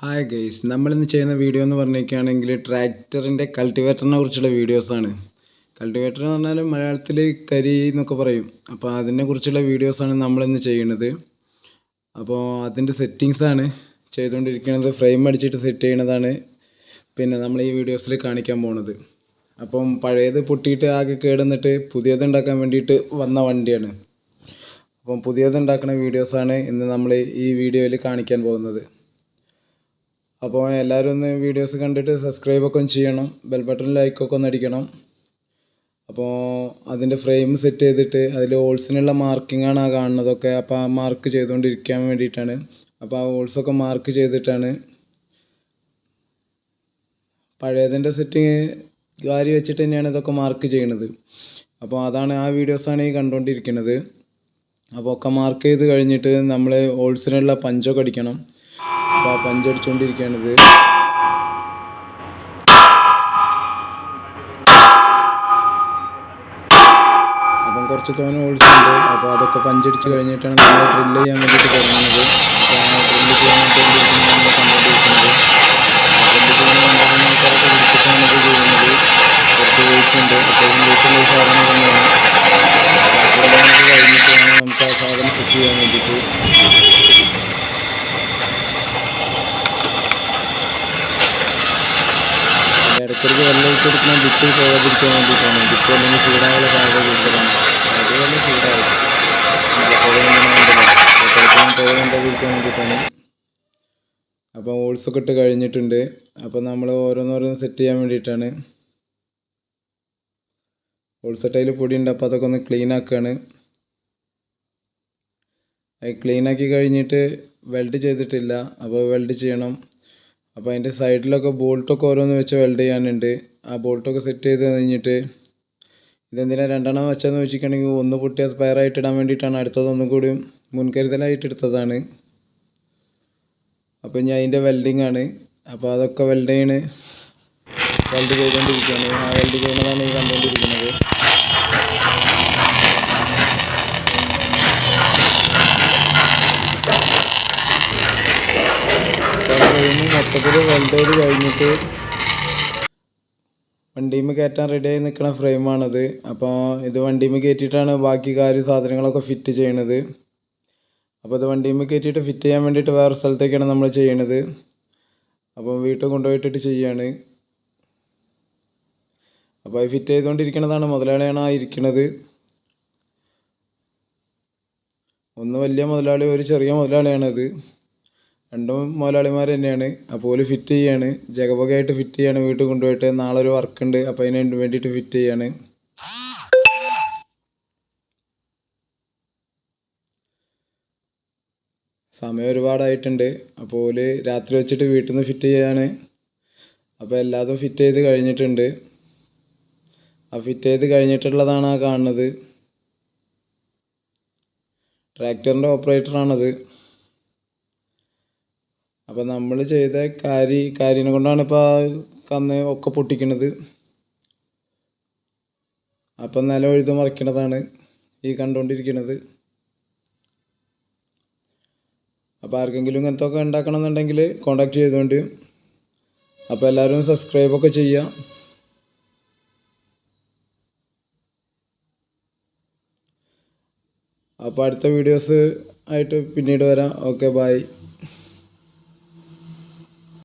Hi guys, നമ്മളിന്ന് ചെയ്യുന്ന video എന്ന് പറഞ്ഞിരിക്കുകയാണെങ്കിൽ ട്രാക്ടറിൻ്റെ കൾട്ടിവേറ്ററിനെ കുറിച്ചുള്ള വീഡിയോസാണ്. കൾട്ടിവേറ്റർ എന്ന് പറഞ്ഞാൽ മലയാളത്തിൽ കരി എന്നൊക്കെ പറയും. അപ്പോൾ അതിനെക്കുറിച്ചുള്ള വീഡിയോസാണ് നമ്മളിന്ന് ചെയ്യുന്നത്. അപ്പോൾ അതിൻ്റെ സെറ്റിങ്സാണ് ചെയ്തുകൊണ്ടിരിക്കുന്നത്. ഫ്രെയിം അടിച്ചിട്ട് സെറ്റ് ചെയ്യുന്നതാണ് പിന്നെ നമ്മൾ ഈ വീഡിയോസിൽ കാണിക്കാൻ പോകുന്നത്. അപ്പം പഴയത് പൊട്ടിയിട്ട് ആകെ കേടുന്നിട്ട് പുതിയത് ഉണ്ടാക്കാൻ വേണ്ടിയിട്ട് വന്ന വണ്ടിയാണ്. അപ്പം പുതിയത് ഉണ്ടാക്കുന്ന വീഡിയോസാണ് ഇന്ന് നമ്മൾ ഈ വീഡിയോയിൽ കാണിക്കാൻ പോകുന്നത്. അപ്പോൾ എല്ലാവരും ഒന്ന് വീഡിയോസ് കണ്ടിട്ട് സബ്സ്ക്രൈബൊക്കെ ഒന്ന് ചെയ്യണം, ബെൽ ബട്ടൺ ലൈക്കൊക്കെ ഒന്ന് അടിക്കണം. അപ്പോൾ അതിൻ്റെ ഫ്രെയിം സെറ്റ് ചെയ്തിട്ട് അതിൽ ഹോൾസിനുള്ള മാർക്കിങ്ങാണ് ആ കാണുന്നതൊക്കെ. അപ്പോൾ ആ മാർക്ക് ചെയ്തുകൊണ്ടിരിക്കാൻ വേണ്ടിയിട്ടാണ്. അപ്പോൾ ആ ഹോൾസൊക്കെ മാർക്ക് ചെയ്തിട്ടാണ് പഴയതിൻ്റെ സെറ്റിങ് ഗാരി വെച്ചിട്ട് തന്നെയാണ് ഇതൊക്കെ മാർക്ക് ചെയ്യുന്നത്. അപ്പോൾ അതാണ് ആ വീഡിയോസാണ് ഈ കണ്ടുകൊണ്ടിരിക്കുന്നത്. അപ്പോൾ ഒക്കെ മാർക്ക് ചെയ്ത് കഴിഞ്ഞിട്ട് നമ്മൾ ഹോൾസിനുള്ള പഞ്ചൊക്കെ അടിക്കണം. അപ്പോൾ ആ പഞ്ചടിച്ചുകൊണ്ടിരിക്കുകയാണിത്. അപ്പം കുറച്ച് തോന്നെ ഹോൾസ് ഉണ്ട്. അപ്പോൾ അതൊക്കെ പഞ്ചടിച്ച് കഴിഞ്ഞിട്ടാണ് നമ്മൾ ഡ്രില്ല് ചെയ്യാൻ വേണ്ടിയിട്ട് തുടങ്ങുന്നത്. അപ്പോൾ ആ ഡ്രില്ല് ചെയ്യാൻ വേണ്ടിയിട്ടാണ് നമ്മൾ കണ്ടുകൊണ്ടിരിക്കുന്നത്. ഡ്രില്ല് ചെയ്യുന്ന ആൾക്കാരൊക്കെ വിളിച്ചിട്ടാണ് ഇത് ചെയ്യുന്നത്. കുറച്ച് വെയിറ്റ് ഉണ്ട്, അത്യാവശ്യം വെയിറ്റുള്ള സാധനം തന്നെയാണ്. അപ്പോൾ ഡ്രില്ല് കഴിഞ്ഞിട്ട് വേണം നമുക്ക് ആ സാധനം സെറ്റ് ചെയ്യാൻ വേണ്ടിയിട്ട്. ഇടയ്ക്കിടയ്ക്ക് വെള്ളം ഒഴിച്ചെടുക്കുന്ന ഡിപ്പ് പോകാതിരിക്കാൻ വേണ്ടിയിട്ടാണ്. ഡിപ്പ് അല്ലെങ്കിൽ ചൂടാനുള്ള സാധ്യത കൂടുതലാണ്. അതുപോലെ ചൂടാവും, പുക കണ്ടാതിരിക്കാൻ വേണ്ടിയിട്ടാണ്. അപ്പോൾ ഹോൾസൊക്കെ ഇട്ട് കഴിഞ്ഞിട്ടുണ്ട്. അപ്പോൾ നമ്മൾ ഓരോന്നോരോന്ന് സെറ്റ് ചെയ്യാൻ വേണ്ടിയിട്ടാണ്. ഹോൾസെട്ടയിൽ പൊടിയുണ്ട്, അപ്പോൾ അതൊക്കെ ഒന്ന് ക്ലീൻ ആക്കുകയാണ്. അത് ക്ലീനാക്കി കഴിഞ്ഞിട്ട് വെൽഡ് ചെയ്തിട്ടില്ല, അപ്പോൾ വെൽഡ് ചെയ്യണം. അപ്പോൾ അതിൻ്റെ സൈഡിലൊക്കെ ബോൾട്ടൊക്കെ ഓരോന്ന് വെച്ച് വെൽഡ് ചെയ്യാനുണ്ട്. ആ ബോൾട്ടൊക്കെ സെറ്റ് ചെയ്ത് കഴിഞ്ഞിട്ട് ഇതെന്തിനാണ് രണ്ടെണ്ണം വെച്ചതെന്ന് വെച്ചിട്ടുണ്ടെങ്കിൽ ഒന്ന് പൊട്ടിയ സ്പെയറായിട്ട് ഇടാൻ വേണ്ടിയിട്ടാണ്. അടുത്തതൊന്നും കൂടി മുൻകരുതലായിട്ട് എടുത്തതാണ്. അപ്പോൾ ഇനി അതിൻ്റെ വെൽഡിങ് ആണ്. അപ്പോൾ അതൊക്കെ വെൽഡ് ചെയ്തുകൊണ്ടിരിക്കുകയാണ്. ആ വെൽഡ് ചെയ്യുന്നതാണ് ഈ കണ്ടുകൊണ്ടിരിക്കുന്നത്. മൊത്തത്തിൽ വെൽഡ് ചെയ്ത് കഴിഞ്ഞിട്ട് വണ്ടിയിൽ കയറ്റാൻ റെഡിയായി നിൽക്കുന്ന ഫ്രെയിമാണത്. അപ്പോൾ ഇത് വണ്ടിയിൽ കയറ്റിയിട്ടാണ് ബാക്കി സാധനങ്ങളൊക്കെ ഫിറ്റ് ചെയ്യണത്. അപ്പോൾ ഇത് വണ്ടിയിൽ കയറ്റിയിട്ട് ഫിറ്റ് ചെയ്യാൻ വേണ്ടിയിട്ട് വേറെ സ്ഥലത്തേക്കാണ് നമ്മൾ ചെയ്യണത്. അപ്പോൾ വീട്ടിൽ കൊണ്ടുപോയിട്ടിട്ട് ചെയ്യാണ്. അപ്പോൾ അത് ഫിറ്റ് ചെയ്തുകൊണ്ടിരിക്കുന്നതാണ് മുതലാളിയാണ് ആ ഇരിക്കുന്നത്. ഒന്ന് വലിയ മുതലാളി, ഒരു ചെറിയ മുതലാളിയാണത്. രണ്ടും മുതലാളിമാർ തന്നെയാണ്. അപ്പോൾ ഫിറ്റ് ചെയ്യാണ്, ജഗബഗയായിട്ട് ഫിറ്റ് ചെയ്യാണ്. വീട്ടിൽ കൊണ്ടുപോയിട്ട് നാളെ ഒരു വർക്ക് ഉണ്ട്, അപ്പോൾ അതിന് വേണ്ടിയിട്ട് ഫിറ്റ് ചെയ്യാണ്. സമയം ഒരുപാടായിട്ടുണ്ട്. അപ്പോൾ രാത്രി വെച്ചിട്ട് വീട്ടിൽ നിന്ന് ഫിറ്റ് ചെയ്യാണ്. അപ്പോൾ എല്ലാതും ഫിറ്റ് ചെയ്ത് കഴിഞ്ഞിട്ടുണ്ട്. ആ ഫിറ്റ് ചെയ്ത് കഴിഞ്ഞിട്ടുള്ളതാണ് ആ കാണുന്നത്. ട്രാക്ടറിൻ്റെ ഓപ്പറേറ്ററാണത്. അപ്പോൾ നമ്മൾ ചെയ്ത കാരിനെ കൊണ്ടാണ് ഇപ്പോൾ കന്ന് ഒക്കെ പൊട്ടിക്കുന്നത്. അപ്പം നിലം എഴുതി മറിക്കണതാണ് ഈ കണ്ടുകൊണ്ടിരിക്കുന്നത്. അപ്പോൾ ആർക്കെങ്കിലും ഇങ്ങനത്തെ ഒക്കെ ഉണ്ടാക്കണം എന്നുണ്ടെങ്കിൽ കോണ്ടാക്ട് ചെയ്തുകൊണ്ട്. അപ്പോൾ എല്ലാവരും സബ്സ്ക്രൈബൊക്കെ ചെയ്യുക. അപ്പോൾ അടുത്ത വീഡിയോസ് ആയിട്ട് പിന്നീട് വരാം. Okay, by.